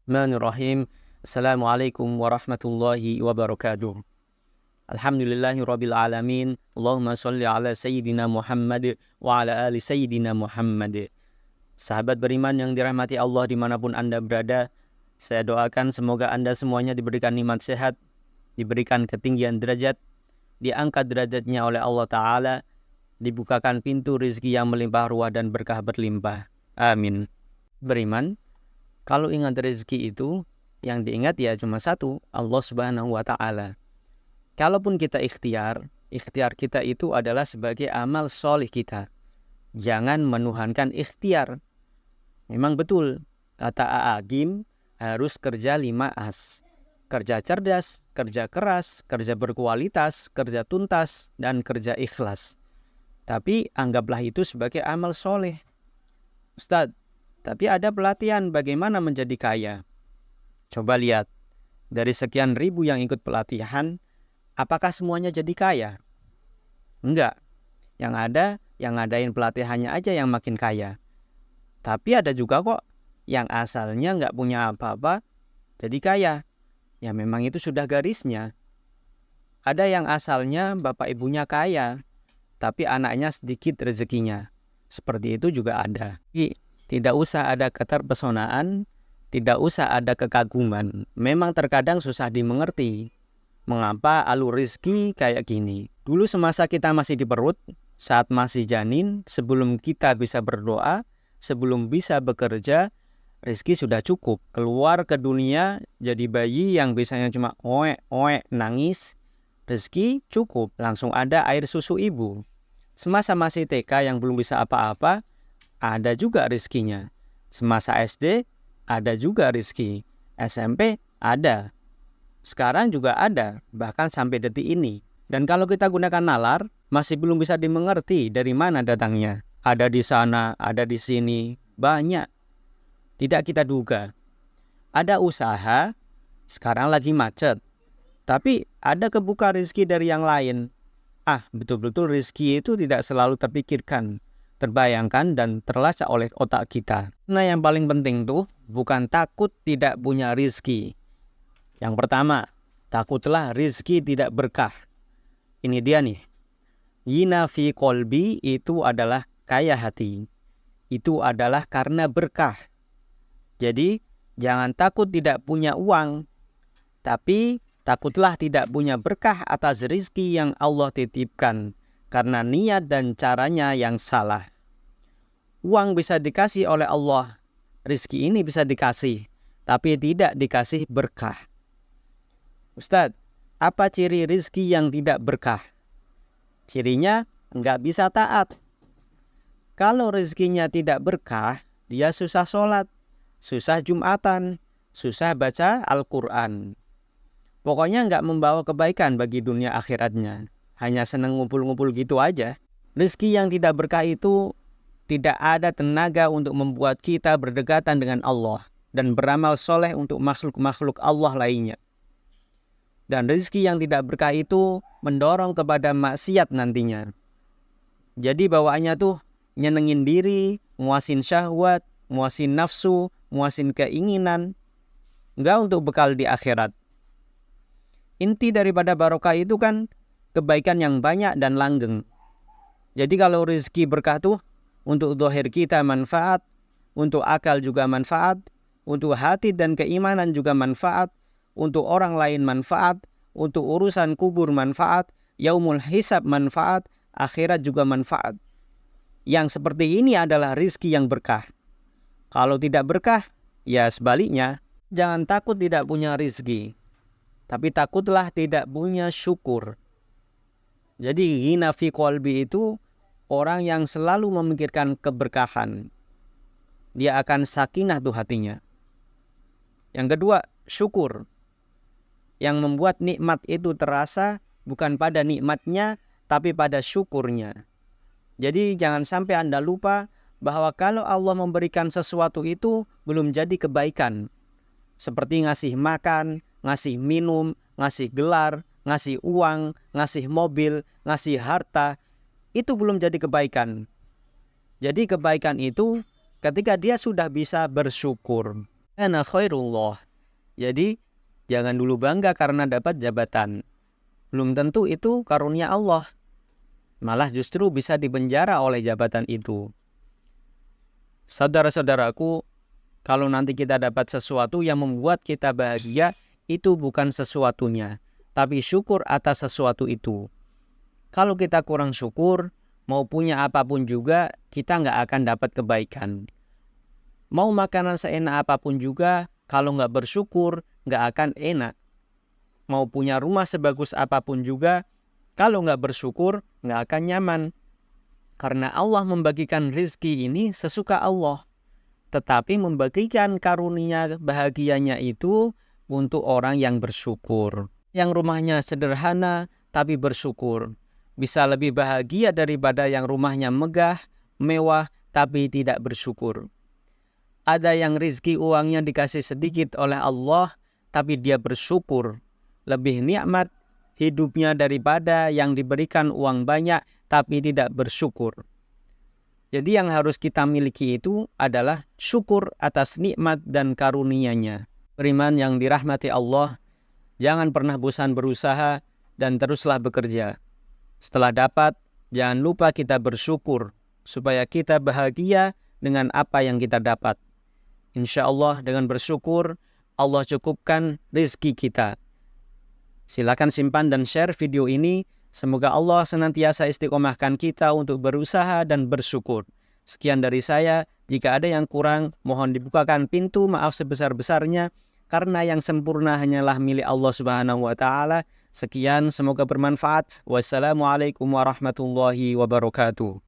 Bismillahirrahmanirrahim. Assalamualaikum warahmatullahi wabarakatuh. Alhamdulillahirabbil alamin. Allahumma shalli ala sayyidina Muhammad wa ala ali sayyidina Muhammad. Sahabat beriman yang dirahmati Allah dimanapun Anda berada, saya doakan semoga Anda semuanya diberikan nikmat sehat, diberikan ketinggian derajat, diangkat derajatnya oleh Allah Ta'ala, dibukakan pintu rezeki yang melimpah ruah dan berkah berlimpah. Amin. Beriman, kalau ingat rezeki itu, yang diingat ya cuma satu, Allah Subhanahu wa Ta'ala. Kalaupun kita ikhtiar kita itu adalah sebagai amal solih kita. Jangan menuhankan ikhtiar. Memang betul, kata A'agim, harus kerja 5 As. Kerja cerdas, kerja keras, kerja berkualitas, kerja tuntas, dan kerja ikhlas. Tapi anggaplah itu sebagai amal soleh. Ustadz, tapi ada pelatihan bagaimana menjadi kaya. Coba lihat, dari sekian ribu yang ikut pelatihan, apakah semuanya jadi kaya? Enggak. Yang ada, yang ngadain pelatihannya aja yang makin kaya. Tapi ada juga kok yang asalnya nggak punya apa-apa, jadi kaya. Ya memang itu sudah garisnya. Ada yang asalnya bapak ibunya kaya, tapi anaknya sedikit rezekinya. Seperti itu juga ada. Tidak usah ada keterpesonaan, tidak usah ada kekaguman. Memang terkadang susah dimengerti. Mengapa alur rezeki kayak gini? Dulu semasa kita masih di perut, saat masih janin, sebelum kita bisa berdoa, sebelum bisa bekerja, rezeki sudah cukup. Keluar ke dunia jadi bayi yang biasanya cuma oek nangis, rezeki cukup, langsung ada air susu ibu. Semasa masih TK yang belum bisa apa-apa, ada juga rezekinya. Semasa SD, ada juga rezeki. SMP, ada. Sekarang juga ada, bahkan sampai detik ini. Dan kalau kita gunakan nalar, masih belum bisa dimengerti dari mana datangnya. Ada di sana, ada di sini, banyak. Tidak kita duga. Ada usaha, sekarang lagi macet. Tapi ada kebuka rezeki dari yang lain. Betul-betul rezeki itu tidak selalu terpikirkan, terbayangkan, dan terlacak oleh otak kita. Nah, yang paling penting tuh bukan takut tidak punya rezeki. Yang pertama, takutlah rezeki tidak berkah. Ini dia nih. Yina fi kolbi itu adalah kaya hati. Itu adalah karena berkah. Jadi, jangan takut tidak punya uang, tapi takutlah tidak punya berkah atas rezeki yang Allah titipkan karena niat dan caranya yang salah. Uang bisa dikasih oleh Allah, rezeki ini bisa dikasih, tapi tidak dikasih berkah. Ustadz, apa ciri rezeki yang tidak berkah? Cirinya nggak bisa taat. Kalau rezekinya tidak berkah, dia susah sholat, susah Jumatan, susah baca Al-Quran. Pokoknya nggak membawa kebaikan bagi dunia akhiratnya. Hanya seneng ngumpul-ngumpul gitu aja. Rezeki yang tidak berkah itu tidak ada tenaga untuk membuat kita berdekatan dengan Allah dan beramal soleh untuk makhluk-makhluk Allah lainnya. Dan rezeki yang tidak berkah itu mendorong kepada maksiat nantinya. Jadi bawaannya tuh nyenengin diri, muasin syahwat, muasin nafsu, muasin keinginan. Nggak untuk bekal di akhirat. Inti daripada barokah itu kan kebaikan yang banyak dan langgeng. Jadi kalau rezeki berkah tuh untuk zahir kita manfaat, untuk akal juga manfaat, untuk hati dan keimanan juga manfaat, untuk orang lain manfaat, untuk urusan kubur manfaat, yaumul hisab manfaat, akhirat juga manfaat. Yang seperti ini adalah rezeki yang berkah. Kalau tidak berkah, ya sebaliknya, jangan takut tidak punya rezeki, tapi takutlah tidak punya syukur. Jadi ghina fi qalbi itu orang yang selalu memikirkan keberkahan. Dia akan sakinah tuh hatinya. Yang kedua, syukur. Yang membuat nikmat itu terasa bukan pada nikmatnya, tapi pada syukurnya. Jadi jangan sampai Anda lupa bahwa kalau Allah memberikan sesuatu itu belum jadi kebaikan. Seperti ngasih makan, ngasih minum, ngasih gelar, ngasih uang, ngasih mobil, ngasih harta, itu belum jadi kebaikan. Jadi kebaikan itu ketika dia sudah bisa bersyukur. Ana khairullah. Jadi jangan dulu bangga karena dapat jabatan. Belum tentu itu karunia Allah. Malah justru bisa dipenjara oleh jabatan itu. Saudara-saudaraku, kalau nanti kita dapat sesuatu yang membuat kita bahagia, itu bukan sesuatunya, tapi syukur atas sesuatu itu. Kalau kita kurang syukur, mau punya apapun juga, kita nggak akan dapat kebaikan. Mau makanan seenak apapun juga, kalau nggak bersyukur, nggak akan enak. Mau punya rumah sebagus apapun juga, kalau nggak bersyukur, nggak akan nyaman. Karena Allah membagikan rizki ini sesuka Allah. Tetapi membagikan karunia bahagianya itu untuk orang yang bersyukur. Yang rumahnya sederhana, tapi bersyukur. Bisa lebih bahagia daripada yang rumahnya megah, mewah, tapi tidak bersyukur. Ada yang rizki uangnya dikasih sedikit oleh Allah, tapi dia bersyukur. Lebih nikmat hidupnya daripada yang diberikan uang banyak, tapi tidak bersyukur. Jadi yang harus kita miliki itu adalah syukur atas nikmat dan karunia-Nya. Beriman yang dirahmati Allah, jangan pernah bosan berusaha dan teruslah bekerja. Setelah dapat, jangan lupa kita bersyukur supaya kita bahagia dengan apa yang kita dapat. Insya Allah dengan bersyukur, Allah cukupkan rizki kita. Silakan simpan dan share video ini. Semoga Allah senantiasa istiqomahkan kita untuk berusaha dan bersyukur. Sekian dari saya. Jika ada yang kurang, mohon dibukakan pintu maaf sebesar-besarnya. Karena yang sempurna hanyalah milik Allah Subhanahu wa Ta'ala. Sekian, semoga bermanfaat. Wassalamualaikum warahmatullahi wabarakatuh.